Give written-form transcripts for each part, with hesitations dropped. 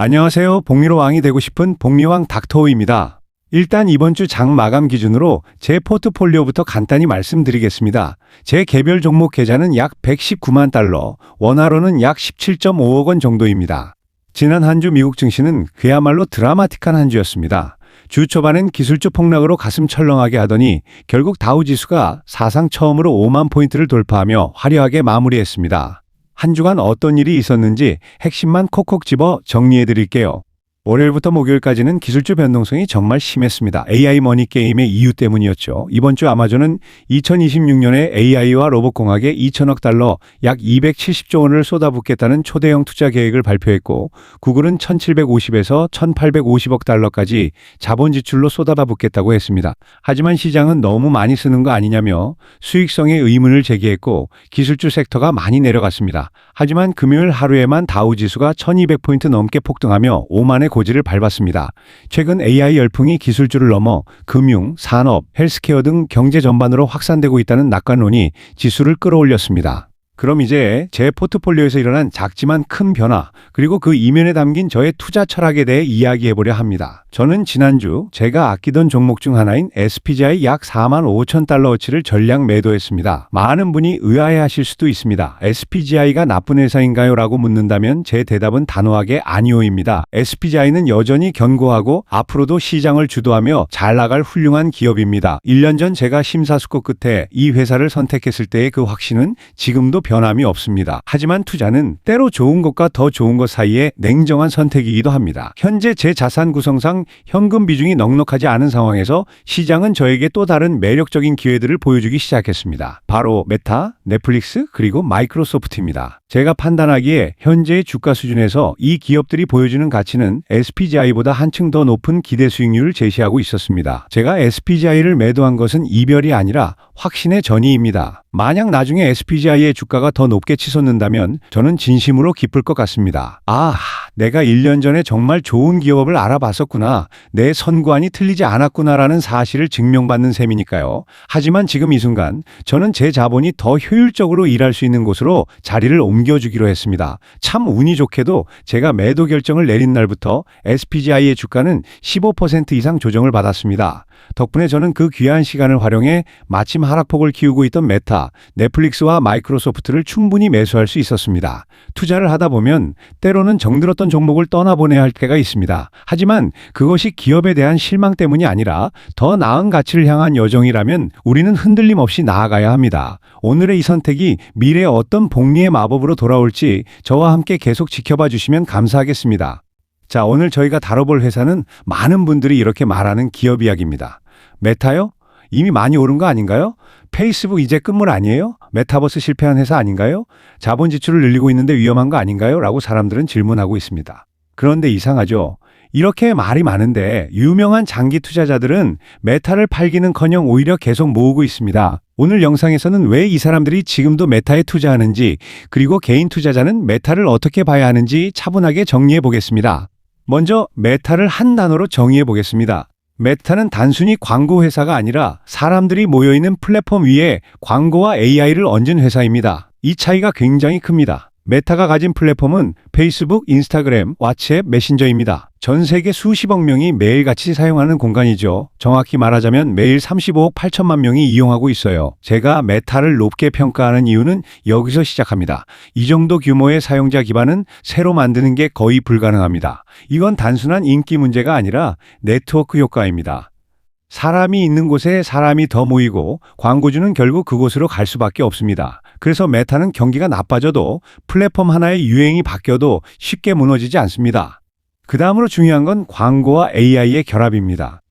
안녕하세요. 복리로 왕이 되고 싶은 복리왕 닥터우입니다. 일단 이번 주 장 마감 기준으로 제 포트폴리오부터 간단히 말씀드리겠습니다. 제 개별 종목 계좌는 약 119만 달러, 원화로는 약 17.5억 원 정도입니다. 지난 한 주 미국 증시는 그야말로 드라마틱한 한 주였습니다. 주 초반엔 기술주 폭락으로 가슴 철렁하게 하더니 결국 다우지수가 사상 처음으로 5만 포인트를 돌파하며 화려하게 마무리했습니다. 한 주간 어떤 일이 있었는지 핵심만 콕콕 집어 정리해 드릴게요. 월요일부터 목요일까지는 기술주 변동성이 정말 심했습니다. AI 머니 게임의 이유 때문이었죠. 이번 주 아마존은 2026년에 AI와 로봇공학에 2천억 달러, 약 270조 원을 쏟아붓겠다는 초대형 투자 계획을 발표했고, 구글은 1750에서 1850억 달러까지 자본 지출로 쏟아붓겠다고 했습니다. 하지만 시장은 너무 많이 쓰는 거 아니냐며 수익성에 의문을 제기했고, 기술주 섹터가 많이 내려갔습니다. 하지만 금요일 하루에만 다우지수가 1200포인트 넘게 폭등하며 5만의 고지를 밟았습니다. 최근 AI 열풍이 기술주를 넘어 금융, 산업, 헬스케어 등 경제 전반으로 확산되고 있다는 낙관론이 지수를 끌어올렸습니다. 그럼 이제 제 포트폴리오에서 일어난 작지만 큰 변화, 그리고 그 이면에 담긴 저의 투자 철학에 대해 이야기해보려 합니다. 저는 지난주 제가 아끼던 종목 중 하나인 SPGI 약 4만 5천 달러어치를 전량 매도했습니다. 많은 분이 의아해하실 수도 있습니다. SPGI가 나쁜 회사인가요? 라고 묻는다면 제 대답은 단호하게 아니오입니다. SPGI는 여전히 견고하고 앞으로도 시장을 주도하며 잘 나갈 훌륭한 기업입니다. 1년 전 제가 심사숙고 끝에 이 회사를 선택했을 때의 그 확신은 지금도 변함이 없습니다. 하지만 투자는 때로 좋은 것과 더 좋은 것 사이에 냉정한 선택이기도 합니다. 현재 제 자산 구성상 현금 비중이 넉넉하지 않은 상황에서 시장은 저에게 또 다른 매력적인 기회들을 보여주기 시작했습니다. 바로 메타, 넷플릭스, 그리고 마이크로소프트입니다. 제가 판단하기에 현재의 주가 수준에서 이 기업들이 보여주는 가치는 SPGI보다 한층 더 높은 기대 수익률을 제시하고 있었습니다. 제가 SPGI를 매도한 것은 이별이 아니라 확신의 전이입니다. 만약 나중에 SPGI의 주가가 더 높게 치솟는다면 저는 진심으로 기쁠 것 같습니다. 내가 1년 전에 정말 좋은 기업을 알아봤었구나. 내 선구안이 틀리지 않았구나라는 사실을 증명받는 셈이니까요. 하지만 지금 이 순간 저는 제 자본이 더 효율적으로 일할 수 있는 곳으로 자리를 옮겨주기로 했습니다. 참 운이 좋게도 제가 매도 결정을 내린 날부터 SPGI의 주가는 15% 이상 조정을 받았습니다. 덕분에 저는 그 귀한 시간을 활용해 마침 하락폭을 키우고 있던 메타, 넷플릭스와 마이크로소프트를 충분히 매수할 수 있었습니다. 투자를 하다 보면 때로는 정들었던 종목을 떠나보내야 할 때가 있습니다. 하지만 그것이 기업에 대한 실망 때문이 아니라 더 나은 가치를 향한 여정이라면 우리는 흔들림 없이 나아가야 합니다. 오늘의 이 선택이 미래의 어떤 복리의 마법으로 돌아올지 저와 함께 계속 지켜봐 주시면 감사하겠습니다. 자, 오늘 저희가 다뤄볼 회사는 많은 분들이 이렇게 말하는 기업 이야기입니다. 메타요? 이미 많이 오른 거 아닌가요? 페이스북 이제 끝물 아니에요? 메타버스 실패한 회사 아닌가요? 자본 지출을 늘리고 있는데 위험한 거 아닌가요? 라고 사람들은 질문하고 있습니다. 그런데 이상하죠? 이렇게 말이 많은데 유명한 장기 투자자들은 메타를 팔기는커녕 오히려 계속 모으고 있습니다. 오늘 영상에서는 왜 이 사람들이 지금도 메타에 투자하는지, 그리고 개인 투자자는 메타를 어떻게 봐야 하는지 차분하게 정리해 보겠습니다. 먼저 메타를 한 단어로 정의해 보겠습니다. 메타는 단순히 광고 회사가 아니라 사람들이 모여있는 플랫폼 위에 광고와 AI를 얹은 회사입니다. 이 차이가 굉장히 큽니다. 메타가 가진 플랫폼은 페이스북, 인스타그램, 왓츠앱, 메신저입니다. 전 세계 수십억 명이 매일같이 사용하는 공간이죠. 정확히 말하자면 매일 35억 8천만 명이 이용하고 있어요. 제가 메타를 높게 평가하는 이유는 여기서 시작합니다. 이 정도 규모의 사용자 기반은 새로 만드는 게 거의 불가능합니다. 이건 단순한 인기 문제가 아니라 네트워크 효과입니다. 사람이 있는 곳에 사람이 더 모이고 광고주는 결국 그곳으로 갈 수밖에 없습니다. 그래서 메타는 경기가 나빠져도 플랫폼 하나의 유행이 바뀌어도 쉽게 무너지지 않습니다. 그 다음으로 중요한 건 광고와 AI의 결합입니다.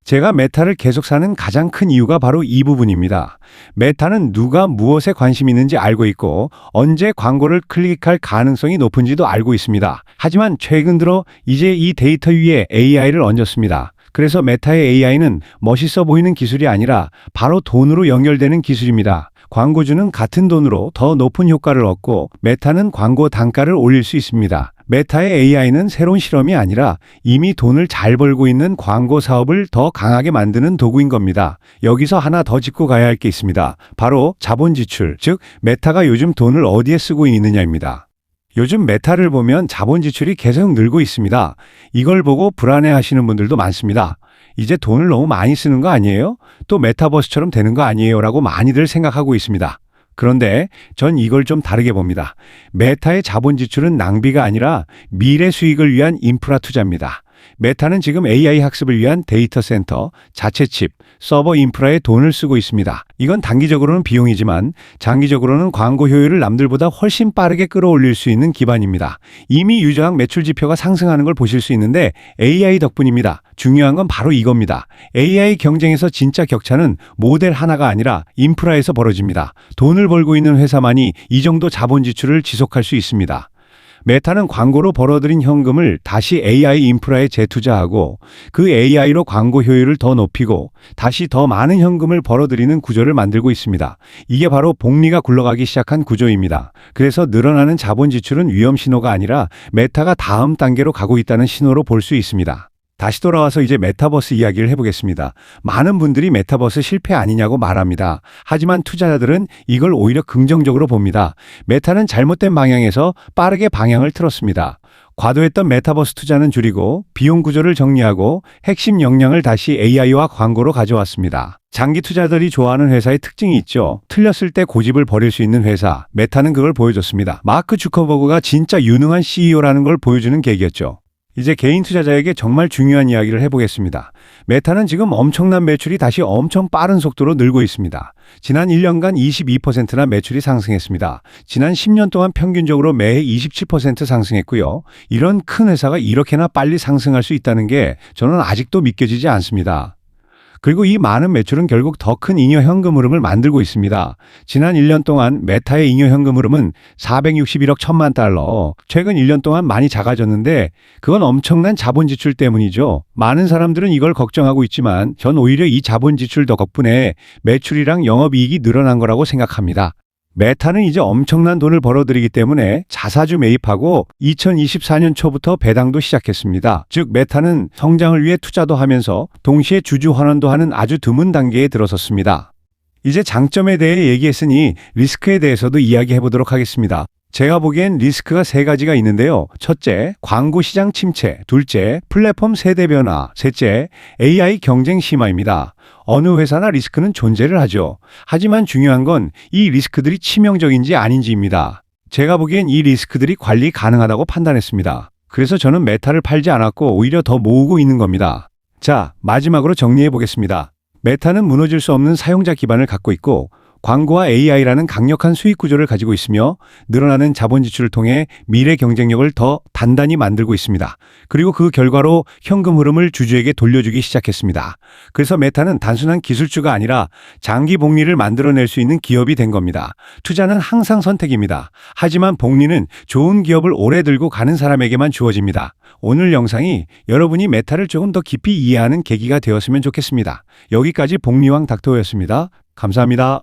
제가 메타를 계속 사는 가장 큰 이유가 바로 이 부분입니다. 메타는 누가 무엇에 관심 있는지 알고 있고 언제 광고를 클릭할 가능성이 높은지도 알고 있습니다. 하지만 최근 들어 이제 이 데이터 위에 AI를 얹었습니다. 그래서 메타의 AI는 멋있어 보이는 기술이 아니라 바로 돈으로 연결되는 기술입니다. 광고주는 같은 돈으로 더 높은 효과를 얻고 메타는 광고 단가를 올릴 수 있습니다. 메타의 AI는 새로운 실험이 아니라 이미 돈을 잘 벌고 있는 광고 사업을 더 강하게 만드는 도구인 겁니다. 여기서 하나 더 짚고 가야 할 게 있습니다. 바로 자본 지출, 즉 메타가 요즘 돈을 어디에 쓰고 있느냐입니다. 요즘 메타를 보면 자본 지출이 계속 늘고 있습니다. 이걸 보고 불안해 하시는 분들도 많습니다. 이제 돈을 너무 많이 쓰는 거 아니에요? 또 메타버스처럼 되는 거 아니에요? 라고 많이들 생각하고 있습니다. 그런데 전 이걸 좀 다르게 봅니다. 메타의 자본 지출은 낭비가 아니라 미래 수익을 위한 인프라 투자입니다. 메타는 지금 AI 학습을 위한 데이터 센터, 자체 칩, 서버 인프라에 돈을 쓰고 있습니다. 이건 단기적으로는 비용이지만 장기적으로는 광고 효율을 남들보다 훨씬 빠르게 끌어올릴 수 있는 기반입니다. 이미 유저항 매출 지표가 상승하는 걸 보실 수 있는데 AI 덕분입니다. 중요한 건 바로 이겁니다. AI 경쟁에서 진짜 격차는 모델 하나가 아니라 인프라에서 벌어집니다. 돈을 벌고 있는 회사만이 이 정도 자본 지출을 지속할 수 있습니다. 메타는 광고로 벌어들인 현금을 다시 AI 인프라에 재투자하고 그 AI로 광고 효율을 더 높이고 다시 더 많은 현금을 벌어들이는 구조를 만들고 있습니다. 이게 바로 복리가 굴러가기 시작한 구조입니다. 그래서 늘어나는 자본 지출은 위험 신호가 아니라 메타가 다음 단계로 가고 있다는 신호로 볼 수 있습니다. 다시 돌아와서 이제 메타버스 이야기를 해보겠습니다. 많은 분들이 메타버스 실패 아니냐고 말합니다. 하지만 투자자들은 이걸 오히려 긍정적으로 봅니다. 메타는 잘못된 방향에서 빠르게 방향을 틀었습니다. 과도했던 메타버스 투자는 줄이고 비용 구조를 정리하고 핵심 역량을 다시 AI와 광고로 가져왔습니다. 장기 투자들이 좋아하는 회사의 특징이 있죠. 틀렸을 때 고집을 버릴 수 있는 회사. 메타는 그걸 보여줬습니다. 마크 주커버그가 진짜 유능한 CEO라는 걸 보여주는 계기였죠. 이제 개인 투자자에게 정말 중요한 이야기를 해보겠습니다. 메타는 지금 엄청난 매출이 다시 엄청 빠른 속도로 늘고 있습니다. 지난 1년간 22%나 매출이 상승했습니다. 지난 10년 동안 평균적으로 매해 27% 상승했고요. 이런 큰 회사가 이렇게나 빨리 상승할 수 있다는 게 저는 아직도 믿겨지지 않습니다. 그리고 이 많은 매출은 결국 더 큰 잉여 현금 흐름을 만들고 있습니다. 지난 1년 동안 메타의 잉여 현금 흐름은 461억 1천만 달러. 최근 1년 동안 많이 작아졌는데 그건 엄청난 자본 지출 때문이죠. 많은 사람들은 이걸 걱정하고 있지만 전 오히려 이 자본 지출 덕분에 매출이랑 영업이익이 늘어난 거라고 생각합니다. 메타는 이제 엄청난 돈을 벌어들이기 때문에 자사주 매입하고 2024년 초부터 배당도 시작했습니다. 즉 메타는 성장을 위해 투자도 하면서 동시에 주주 환원도 하는 아주 드문 단계에 들어섰습니다. 이제 장점에 대해 얘기했으니 리스크에 대해서도 이야기해 보도록 하겠습니다. 제가 보기엔 리스크가 세 가지가 있는데요. 첫째, 광고 시장 침체. 둘째, 플랫폼 세대 변화. 셋째, AI 경쟁 심화입니다. 어느 회사나 리스크는 존재를 하죠. 하지만 중요한 건 이 리스크들이 치명적인지 아닌지입니다. 제가 보기엔 이 리스크들이 관리 가능하다고 판단했습니다. 그래서 저는 메타를 팔지 않았고 오히려 더 모으고 있는 겁니다. 자, 마지막으로 정리해 보겠습니다. 메타는 무너질 수 없는 사용자 기반을 갖고 있고 광고와 AI라는 강력한 수익 구조를 가지고 있으며 늘어나는 자본 지출을 통해 미래 경쟁력을 더 단단히 만들고 있습니다. 그리고 그 결과로 현금 흐름을 주주에게 돌려주기 시작했습니다. 그래서 메타는 단순한 기술주가 아니라 장기 복리를 만들어낼 수 있는 기업이 된 겁니다. 투자는 항상 선택입니다. 하지만 복리는 좋은 기업을 오래 들고 가는 사람에게만 주어집니다. 오늘 영상이 여러분이 메타를 조금 더 깊이 이해하는 계기가 되었으면 좋겠습니다. 여기까지 복리왕 닥터였습니다. 감사합니다.